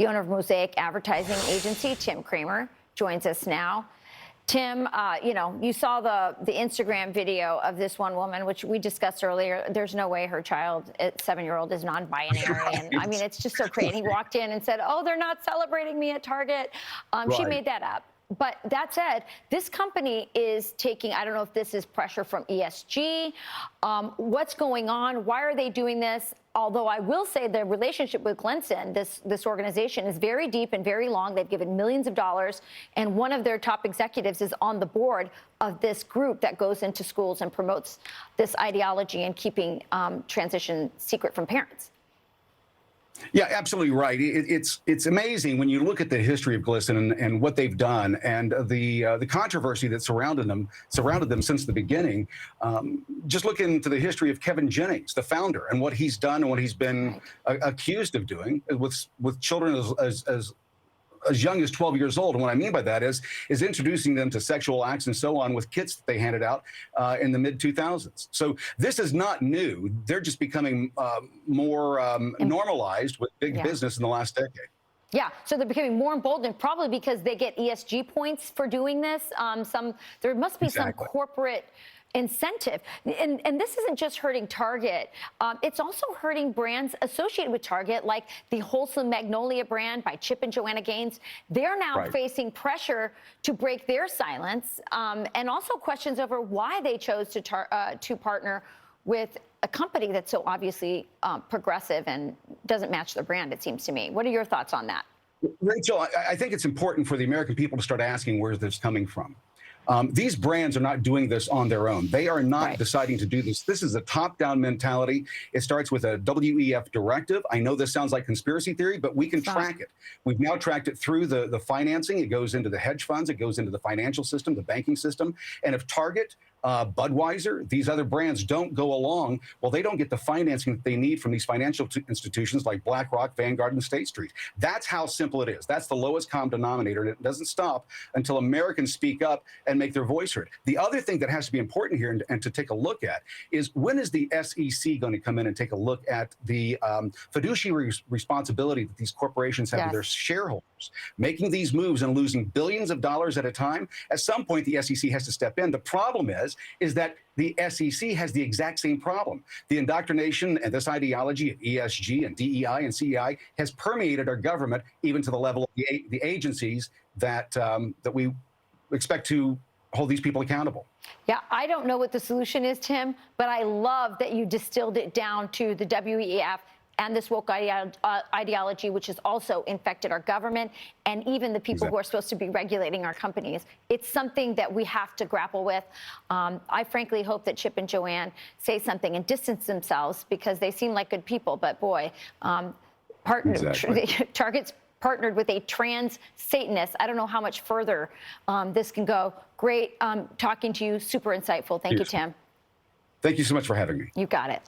the owner of Mosaic Advertising Agency. Tim Kramer joins us now. Tim, you saw the Instagram video of this one woman, which we discussed earlier. There's no way her child, 7-year-old, is non-binary. Right. And I mean, it's just so crazy. He walked in and said, "Oh, they're not celebrating me at Target." Right. She made that up. But that said, this company is taking, I don't know if this is pressure from ESG. What's going on? Why are they doing this? Although I will say the relationship with Glenson, this organization, is very deep and very long. They've given millions of dollars, and one of their top executives is on the board of this group that goes into schools and promotes this ideology and keeping transition secret from parents. Yeah, absolutely right. It's amazing when you look at the history of Glenson and what they've done and the controversy that surrounded them since the beginning. Just look into the history of Kevin Jennings, the founder, and what he's done and what he's been accused of doing with children as young as 12 years old. And what I mean by that is introducing them to sexual acts and so on with kits that they handed out in the mid-2000s. So this is not new. They're just becoming more normalized with big business in the last decade. Yeah, so they're becoming more emboldened, probably because they get ESG points for doing this. There must be some corporate incentive. And this isn't just hurting Target. It's also hurting brands associated with Target, like the Wholesome Magnolia brand by Chip and Joanna Gaines. They're now facing pressure to break their silence, and also questions over why they chose to partner with a company that's so obviously progressive and doesn't match their brand, it seems to me. What are your thoughts on that? Rachel, I think it's important for the American people to start asking where this is coming from. These brands are not doing this on their own. They are not deciding to do this. This is a top-down mentality. It starts with a WEF directive. I know this sounds like conspiracy theory, but we can track it. We've now tracked it through the financing. It goes into the hedge funds. It goes into the financial system, the banking system. And if Target, Budweiser, these other brands don't go along, well, they don't get the financing that they need from these financial institutions like BlackRock, Vanguard, and State Street. That's how simple it is. That's the lowest common denominator, and it doesn't stop until Americans speak up and make their voice heard. The other thing that has to be important here and to take a look at is, when is the SEC going to come in and take a look at the fiduciary responsibility that these corporations have to their shareholders, making these moves and losing billions of dollars at a time? At some point, the SEC has to step in. The problem is that the SEC has the exact same problem. The indoctrination and this ideology of ESG and DEI and CEI has permeated our government, even to the level of the agencies that we expect to hold these people accountable. Yeah, I don't know what the solution is, Tim, but I love that you distilled it down to the WEF and this woke ideology, which has also infected our government and even the people who are supposed to be regulating our companies. It's something that we have to grapple with. I frankly hope that Chip and Joanne say something and distance themselves, because they seem like good people. But boy, Target's partnered with a trans Satanist. I don't know how much further this can go. Great talking to you. Super insightful. Thank you, Tim. Thank you so much for having me. You got it.